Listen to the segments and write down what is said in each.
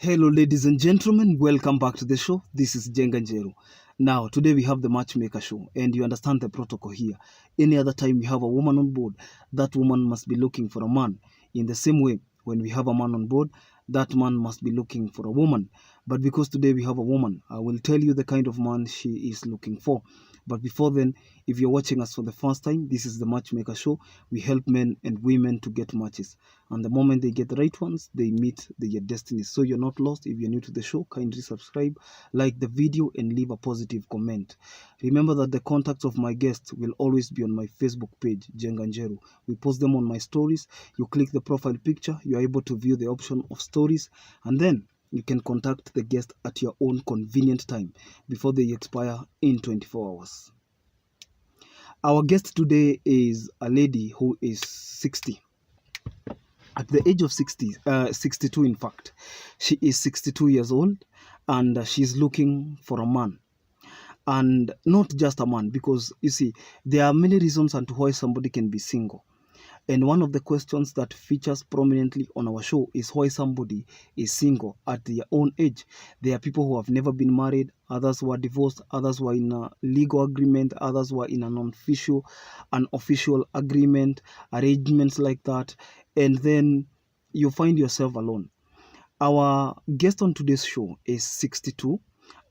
Hello, ladies and gentlemen. Welcome back to the show. This is Jenganjeru. Now, today we have the Matchmaker show, and you understand the protocol here. Any other time we have a woman on board, that woman must be looking for a man. In the same way, when we have a man on board, that man must be looking for a woman. But because today we have a woman, I will tell you the kind of man she is looking for. But before then, if you're watching us for the first time, this is the Matchmaker show. We help men and women to get matches. And the moment they get the right ones, they meet their destiny. So you're not lost. If you're new to the show, kindly subscribe, like the video, and leave a positive comment. Remember that the contacts of my guests will always be on my Facebook page, Jenganjeru. We post them on my stories. You click the profile picture, you're able to view the option of stories, and then you can contact the guest at your own convenient time before they expire in 24 hours. Our guest today is a lady who is 60. At the age of 62 in fact. She is 62 years old, and she's looking for a man. And not just a man, because you see, there are many reasons as to why somebody can be single. And one of the questions that features prominently on our show is why somebody is single at their own age. There are people who have never been married, others who are divorced, others who are in a legal agreement, others who are in an official agreement, arrangements like that. And then you find yourself alone. Our guest on today's show is 62.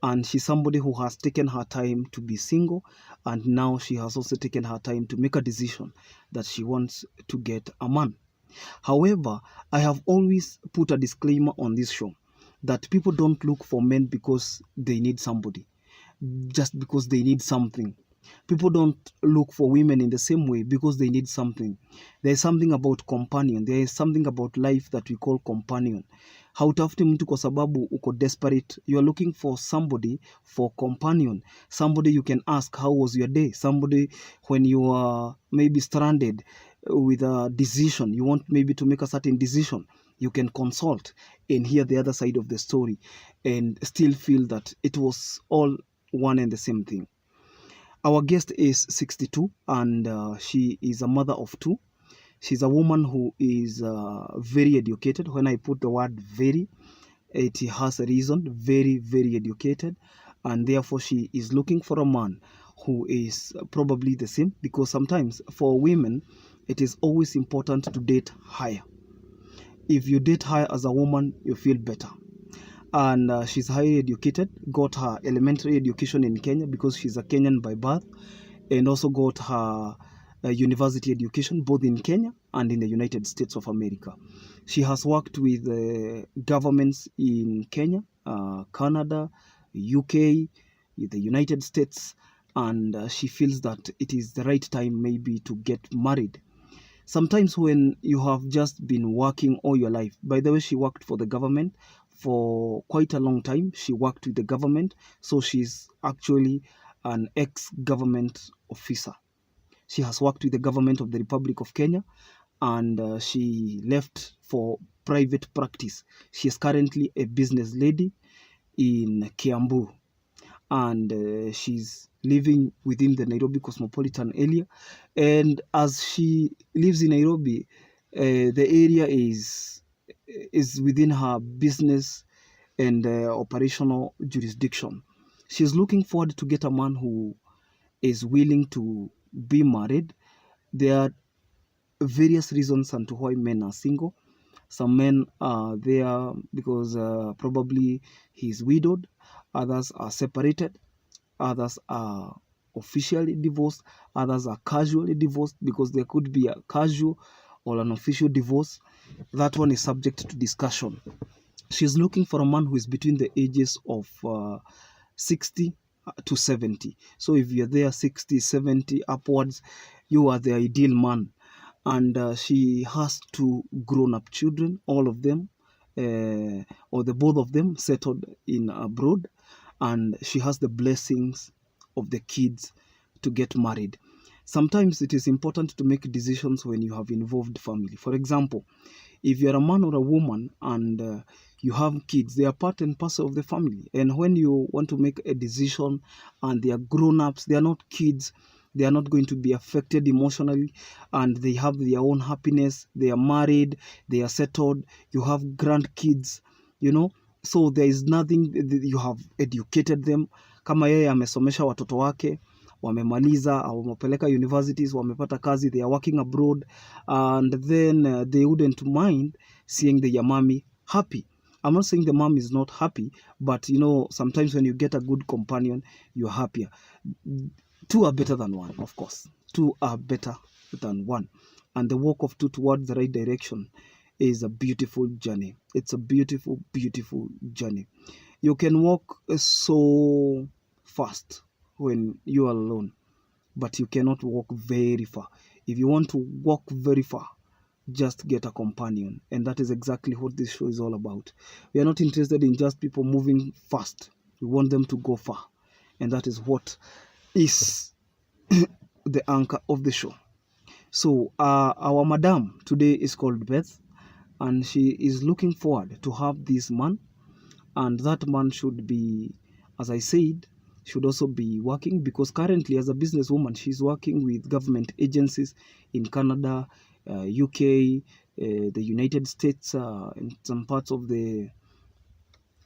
And she's somebody who has taken her time to be single, and now she has also taken her time to make a decision that she wants to get a man. However, I have always put a disclaimer on this show that people don't look for men because they need somebody, just because they need something. People don't look for women in the same way because they need something. There is something about companion. There is something about life that we call companion. Hautafuti mtu kwa sababu uko desperate. You are looking for somebody for companion. Somebody you can ask, how was your day? Somebody when you are maybe stranded with a decision. You want maybe to make a certain decision. You can consult and hear the other side of the story and still feel that it was all one and the same thing. Our guest is 62, and she is a mother of two. She's a woman who is very educated. When I put the word very, it has a reason. Very, very educated. And therefore, she is looking for a man who is probably the same. Because sometimes for women, it is always important to date higher. If you date higher as a woman, you feel better. And she's highly educated, got her elementary education in Kenya because she's a Kenyan by birth, and also got her university education both in Kenya and in the United States of America. She has worked with governments in Kenya, Canada, UK, the United States, and she feels that it is the right time maybe to get married. Sometimes when you have just been working all your life, by the way, she worked for the government for quite a long time. She worked with the government, so she's actually an ex-government officer. She has worked with the government of the Republic of Kenya, and she left for private practice. She is currently a business lady in Kiambu, and she's living within the Nairobi cosmopolitan area. And as she lives in Nairobi, the area is within her business and operational jurisdiction. She's looking forward to get a man who is willing to be married. There are various reasons as to why men are single. Some men are there because probably he's widowed. Others are separated. Others are officially divorced. Others are casually divorced, because there could be a casual or an official divorce. That one is subject to discussion. She's looking for a man who is between the ages of 60 to 70. So if you're there 60, 70 upwards, you are the ideal man. And she has two grown-up children, all of them, or the both of them settled in abroad. And she has the blessings of the kids to get married. Sometimes it is important to make decisions when you have involved family. For example, if you're a man or a woman and you have kids, they are part and parcel of the family. And when you want to make a decision and they are grown-ups, they are not kids, they are not going to be affected emotionally, and they have their own happiness, they are married, they are settled, you have grandkids, So there is nothing, you have educated them. Kama yeye amesomesha watoto wake, wamemaliza, wamepeleka universities, wamepata kazi, they are working abroad, and then they wouldn't mind seeing the mommy happy. I'm not saying the mom is not happy, but you know, sometimes when you get a good companion, you're happier. Two are better than one, of course. Two are better than one. And the walk of two towards the right direction is a beautiful journey. It's a beautiful, beautiful journey. You can walk so fast when you are alone, but you cannot walk very far. If you want to walk very far, just get a companion. And that is exactly what this show is all about. We are not interested in just people moving fast. We want them to go far. And that is what is the anchor of the show. So our madam today is called Beth, and she is looking forward to have this man, and that man should be, as I said, should also be working, because currently as a businesswoman she's working with government agencies in Canada, UK, the United States, in some parts of the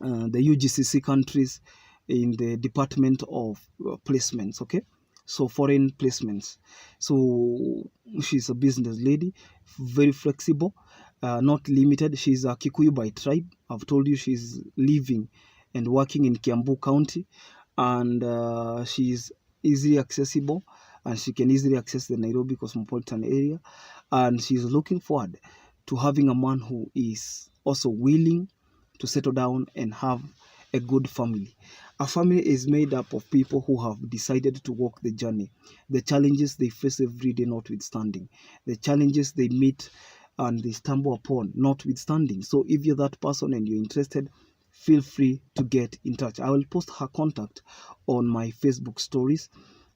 UGCC countries, in the Department of Placements, okay? So foreign placements. So she's a business lady, very flexible, not limited. She's a Kikuyu by tribe. I've told you she's living and working in Kiambu County, and she's easily accessible, and she can easily access the Nairobi cosmopolitan area, and she's looking forward to having a man who is also willing to settle down and have a good family. A family is made up of people who have decided to walk the journey, the challenges they face every day notwithstanding, the challenges they meet and they stumble upon notwithstanding. So if you're that person and you're interested, feel free to get in touch. I will post her contact on my Facebook stories,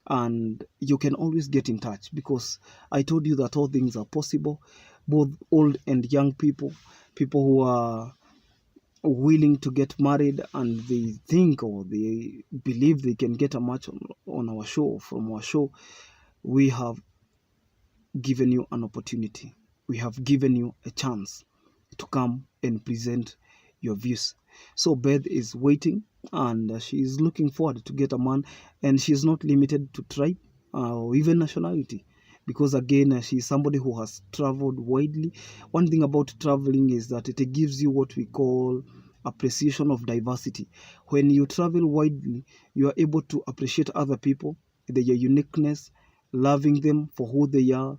and you can always get in touch, because I told you that all things are possible. Both old and young people, people who are willing to get married and they think or they believe they can get a match on our show, from our show, we have given you an opportunity. We have given you a chance to come and present your views. So Beth is waiting, and she is looking forward to get a man, and she is not limited to tribe or even nationality, because again, she is somebody who has traveled widely. One thing about traveling is that it gives you what we call appreciation of diversity. When you travel widely, you are able to appreciate other people, their uniqueness, loving them for who they are,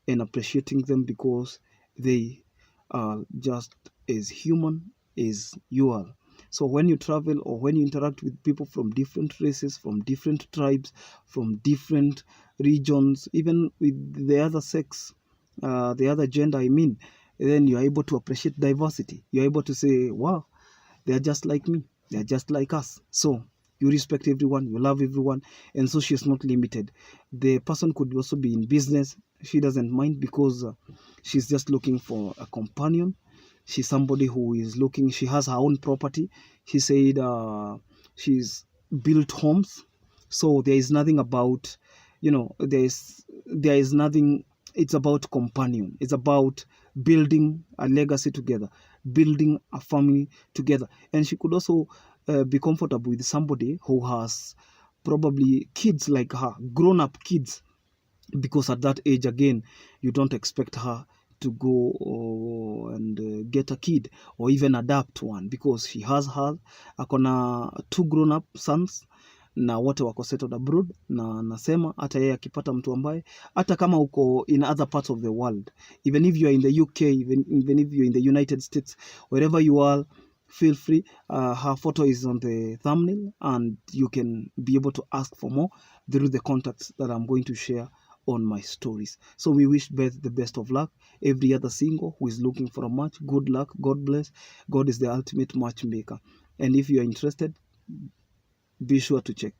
and appreciating them because they are just as human as you are. So when you travel or when you interact with people from different races, from different tribes, from different regions, even with the other sex, the other gender, I mean, then you're able to appreciate diversity. You're able to say, wow, they're just like me. They're just like us. So you respect everyone, you love everyone, and so she's not limited. The person could also be in business. She doesn't mind, because she's just looking for a companion. She's somebody who is looking, she has her own property. She said she's built homes. So there is nothing about, you know, there is nothing, it's about companion. It's about building a legacy together, building a family together. And she could also be comfortable with somebody who has probably kids like her, grown-up kids, because at that age, again, you don't expect her to go and get a kid or even adopt one, because she has her akona 2 grown-up sons na wote wako settled abroad, na nasema hata yeye akipata mtu ambaye, hata kama uko in other parts of the world, even if you are in the UK, even if you're in the United States, wherever you are, feel free. Her photo is on the thumbnail, and you can be able to ask for more through the contacts that I'm going to share on my stories. So we wish Beth the best of luck. Every other single who is looking for a match, good luck, God bless. God is the ultimate matchmaker. And if you are interested, be sure to check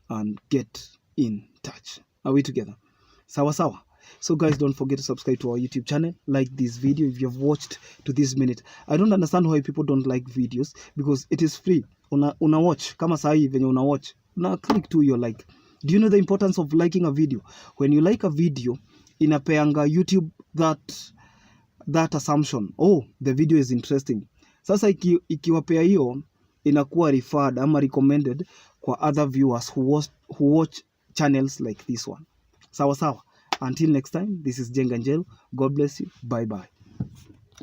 and get in touch. Are we together? Sawa sawa. So guys, don't forget to subscribe to our YouTube channel. Like this video if you have watched to this minute. I don't understand why people don't like videos, because it is free. Una watch kama sahi venye una watch, una click to your like. Do you know the importance of liking a video? When you like a video, inapeanga YouTube that assumption, oh, the video is interesting, Sasa ikiwapea hiyo inakuwa referred ama recommended kwa other viewers who watch channels like this one. Sawa sawa. Until next time, this is Jenga Njero. God bless you. Bye bye.